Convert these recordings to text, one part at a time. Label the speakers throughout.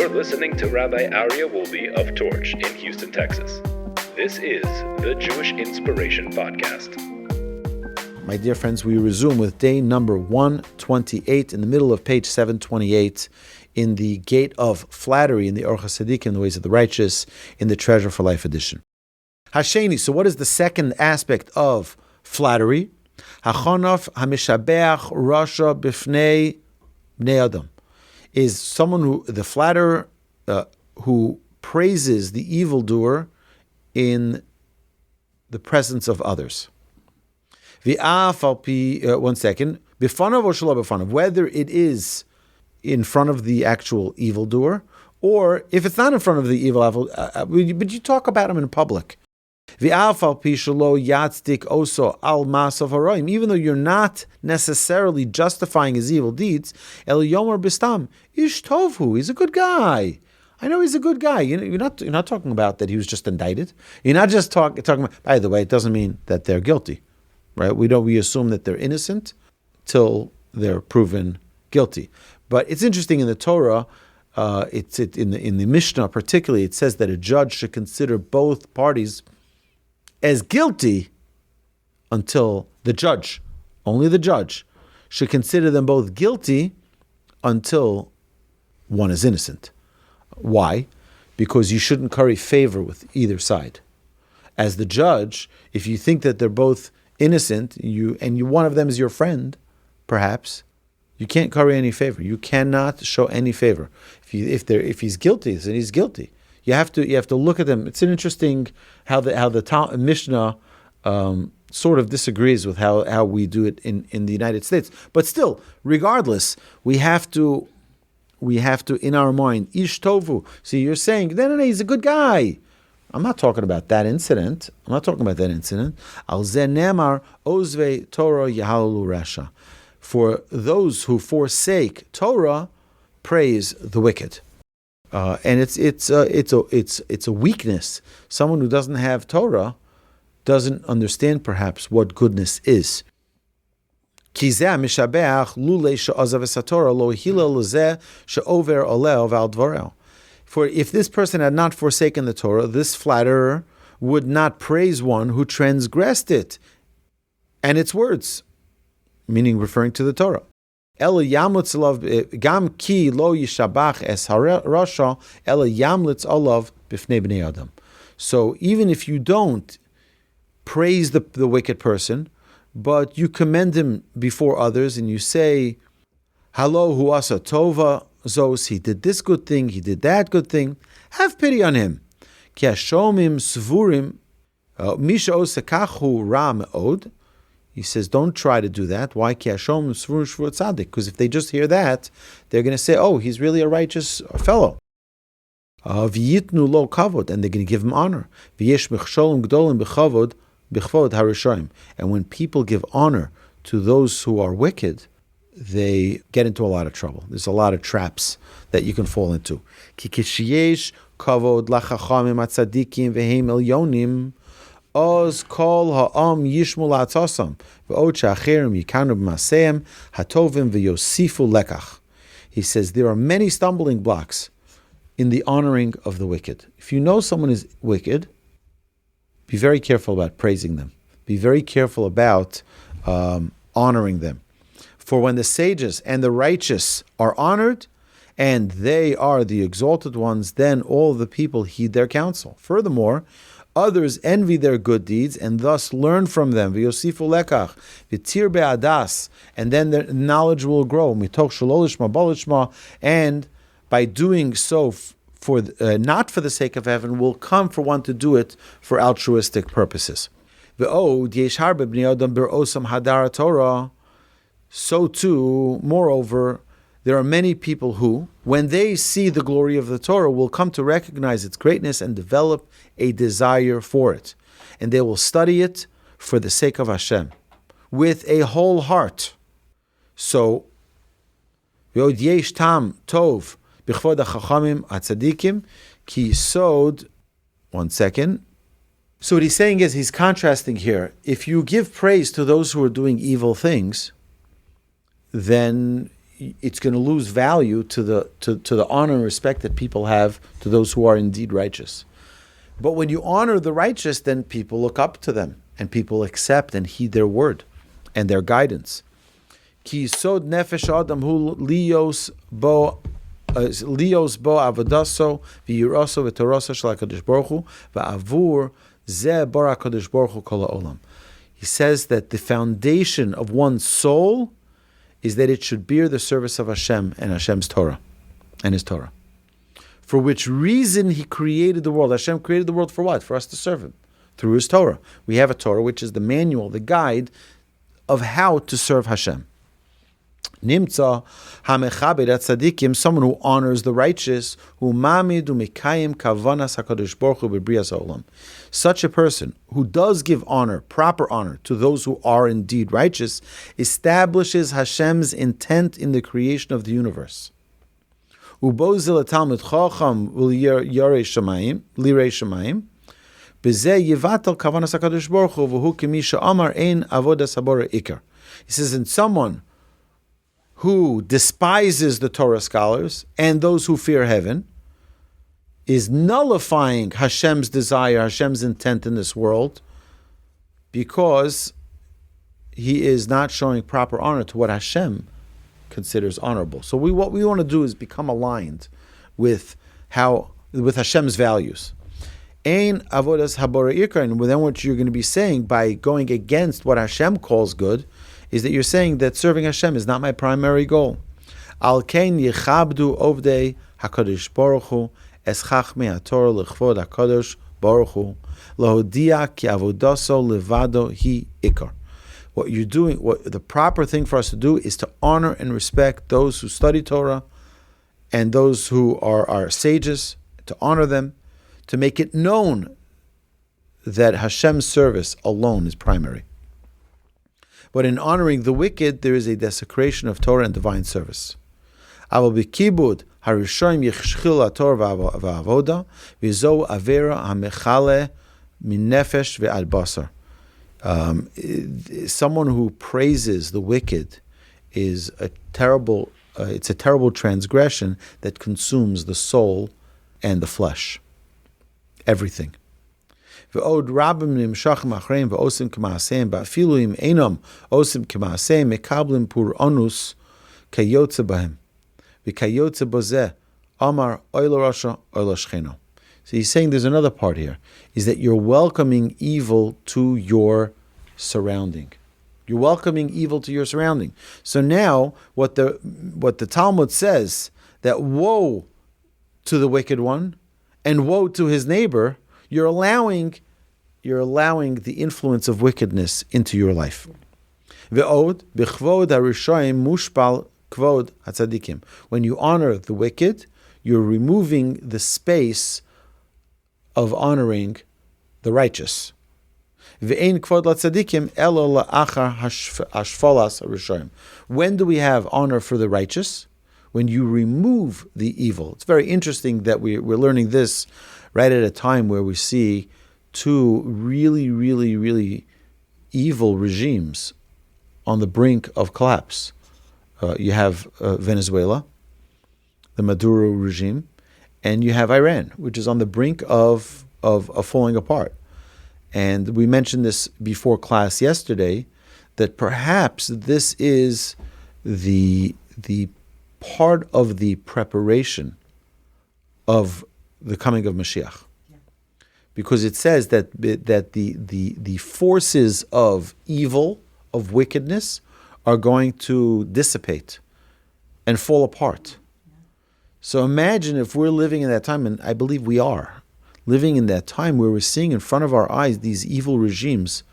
Speaker 1: You're listening to Rabbi Aryeh Wolbe of Torch in Houston, Texas. This is the Jewish Inspiration Podcast.
Speaker 2: My dear friends, we resume with day number 128 in the middle of page 728 in the Gate of Flattery in the Orchos Tzaddikim, the Ways of the Righteous, in the Treasure for Life edition. Hasheni, so what is the second aspect of flattery? Chanufa hamishabeach rasha b'fnei bnei adam, is someone who, the flatterer, who praises the evildoer in the presence of others. One second. B'fanav or shelo b'fanav, whether it is in front of the actual evildoer, or if it's not in front of the evil, but you talk about him in public. Even though you're not necessarily justifying his evil deeds, El Yomer Bistam, Ish Tovhu, he's a good guy. I know he's a good guy. You're not talking about that he was just indicted. You're not just talking about, by the way, it doesn't mean that they're guilty, right? We assume that they're innocent till they're proven guilty. But it's interesting in the Torah, in the Mishnah particularly, it says that a judge should consider both parties as guilty until the judge, only the judge, should consider them both guilty until one is innocent. Why? Because you shouldn't curry favor with either side. As the judge, if you think that they're both innocent, one of them is your friend, perhaps, you can't curry any favor. You cannot show any favor. If he's guilty, then he's guilty. You have to look at them. It's an interesting how the Mishnah sort of disagrees with how we do it in the United States. But still, regardless, we have to in our mind, Ish Tovu. See, you're saying, no, he's a good guy. I'm not talking about that incident. Al Ze Nemar Ozve Torah Yahalu Rasha. For those who forsake Torah, praise the wicked. And it's a weakness. Someone who doesn't have Torah doesn't understand perhaps what goodness is. For if this person had not forsaken the Torah, this flatterer would not praise one who transgressed it and its words, meaning referring to the Torah. So even if you don't praise the wicked person, but you commend him before others and you say, Halo hu asa tova zos, he did this good thing, he did that good thing, have pity on him. Ki hashomim svurim misha osekachu ra me'od. He says, don't try to do that. Why? Because if they just hear that, they're going to say, oh, he's really a righteous fellow. And they're going to give him honor. And when people give honor to those who are wicked, they get into a lot of trouble. There's a lot of traps that you can fall into. Oz kol ha'am yishmul atzasam v'od she'acherim yikanu b'maseim hatovim v'yosifu lekach. He says there are many stumbling blocks in the honoring of the wicked. If you know someone is wicked, be very careful about praising them. Be very careful about honoring them. For when the sages and the righteous are honored, and they are the exalted ones, then all the people heed their counsel. Furthermore, others envy their good deeds and thus learn from them. V'yosifu lekach, v'tir be'adas, and then their knowledge will grow. Mitoch shelo lishma bo lishma, and by doing so, not for the sake of heaven, will come for one to do it for altruistic purposes. V'od yesh harbe bnei adam berosam hadar Torah. So too, moreover, there are many people who, when they see the glory of the Torah, will come to recognize its greatness and develop a desire for it. And they will study it for the sake of Hashem, with a whole heart. So, V'od yesh tam tov b'chvod ha'chachamim ha'tzaddikim ki yisod. One second. So what he's saying is, he's contrasting here. If you give praise to those who are doing evil things, then it's going to lose value to the honor and respect that people have to those who are indeed righteous. But when you honor the righteous, then people look up to them and people accept and heed their word and their guidance. Ki yisod nefesh adam hu lios bo avodaso v'yiraso v'torosa shel HaKadosh Baruch Hu v'avur zeh bara HaKadosh Baruch Hu kol ha'olam. He says that the foundation of one's soul is that it should bear the service of Hashem and Hashem's Torah and His Torah. For which reason He created the world. Hashem created the world for what? For us to serve Him through His Torah. We have a Torah, which is the manual, the guide of how to serve Hashem. Nimtza hamechabed tzaddikim, someone who honors the righteous, who mamid umekayim kavanas hakadosh baruch hu bebrias haolam. Such a person who does give honor, proper honor, to those who are indeed righteous, establishes Hashem's intent in the creation of the universe. Ubozil talmid chacham lirei shamayim. Bezeh yivatel kavanas hakadosh baruch hu v'hu k'misha amar ein avodas habora ikar. He says, in someone who despises the Torah scholars and those who fear heaven, is nullifying Hashem's desire, Hashem's intent in this world, because he is not showing proper honor to what Hashem considers honorable. So what we want to do is become aligned with Hashem's values. Ein avodas habora ikar, and then what you're going to be saying by going against what Hashem calls good is that you're saying that serving Hashem is not my primary goal. Al kein yichabdu ovdei HaKadosh Baruch Hu es chachmei HaTorah lechvod HaKadosh Baruch Hu lahodia ki avodaso levado hi ikar. What you're doing, what the proper thing for us to do is to honor and respect those who study Torah and those who are our sages, to honor them, to make it known that Hashem's service alone is primary. But in honoring the wicked, there is a desecration of Torah and divine service. Aval b'kibud harishonim yichshchil haTorah v'avoda v'zo avera hamechale min nefesh ve'ad basar. Someone who praises the wicked is a terrible. It's a terrible transgression that consumes the soul and the flesh, everything. ועוד רבים נמשכים אחריהם ועושים כמעשיהם, ואפילו אם אינם עושים כמעשיהם, מקבלים פורענוס כיוצא בהם. וכיוצא בזה, אמר אוי לרשע, אוי לשכנו. So he's saying there's another part here, is that you're welcoming evil to your surrounding. You're welcoming evil to your surrounding. So now, what the Talmud says, that woe to the wicked one, and woe to his neighbor, you're allowing the influence of wickedness into your life. Ve'od b'chvod harishayim mushpal kvod hatzaddikim. When you honor the wicked, you're removing the space of honoring the righteous. Ve'ein kvod hatzaddikim elo la'achar hashfalas harishayim. When do we have honor for the righteous? When you remove the evil. It's very interesting that we're learning this right at a time where we see two really, really, really evil regimes on the brink of collapse. You have Venezuela, the Maduro regime, and you have Iran, which is on the brink of falling apart. And we mentioned this before class yesterday, that perhaps this is the part of the preparation of the coming of Mashiach. Because it says that the forces of evil, of wickedness, are going to dissipate and fall apart. So imagine if we're living in that time, and I believe we are, living in that time where we're seeing in front of our eyes these evil regimes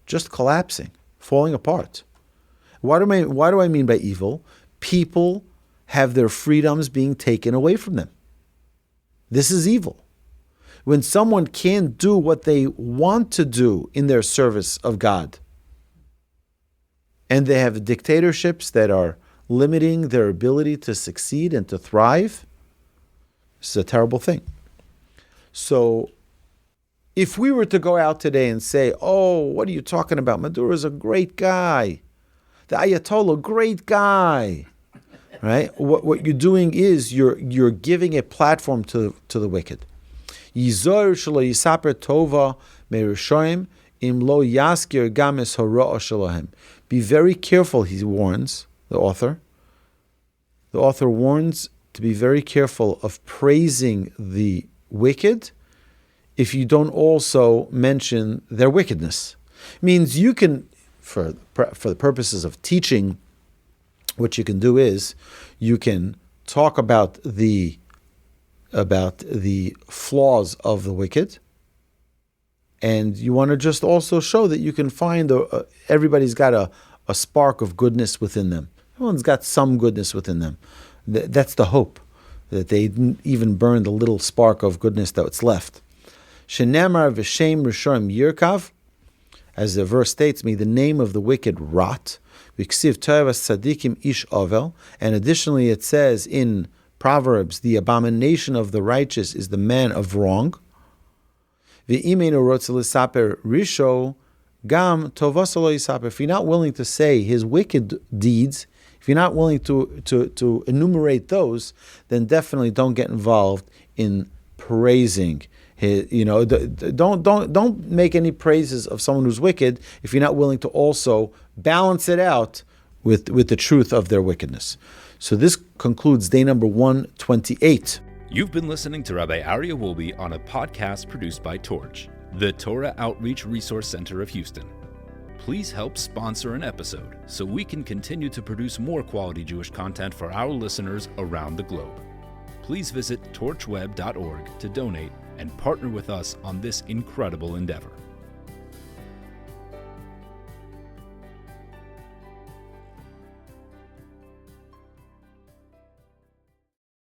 Speaker 2: just collapsing, falling apart. What do I mean by evil? People have their freedoms being taken away from them. This is evil. When someone can't do what they want to do in their service of God, and they have dictatorships that are limiting their ability to succeed and to thrive, this is a terrible thing. So, if we were to go out today and say, oh, what are you talking about? Maduro's a great guy. The Ayatollah, great guy. right? What you're doing is you're giving a platform to the wicked. Yizor shelo yisaper tova merishoim im lo yaskir games horo'ah shelohem. Be very careful, he warns, the author. The author warns to be very careful of praising the wicked if you don't also mention their wickedness. Means you can, for the purposes of teaching, what you can do is you can talk about the flaws of the wicked, and you want to just also show that you can find everybody's got a spark of goodness within them. Everyone's got some goodness within them. That's the hope, that they didn't even burn the little spark of goodness that's left. Shenemar v'shem rishoim yirkav, as the verse states, may the name of the wicked rot. V'ksiv Orchos Tzaddikim ish ovel, and additionally it says in Proverbs, the abomination of the righteous is the man of wrong. V'imenu rotze l'saper risho gam tovasa lo yisaper. If you're not willing to say his wicked deeds, if you're not willing to enumerate those, then definitely don't get involved in praising. Don't make any praises of someone who's wicked if you're not willing to also balance it out with the truth of their wickedness. So this concludes day number 128.
Speaker 1: You've been listening to Rabbi Aryeh Wolbe on a podcast produced by Torch, the Torah Outreach Resource Center of Houston. Please help sponsor an episode so we can continue to produce more quality Jewish content for our listeners around the globe. Please visit torchweb.org to donate and partner with us on this incredible endeavor.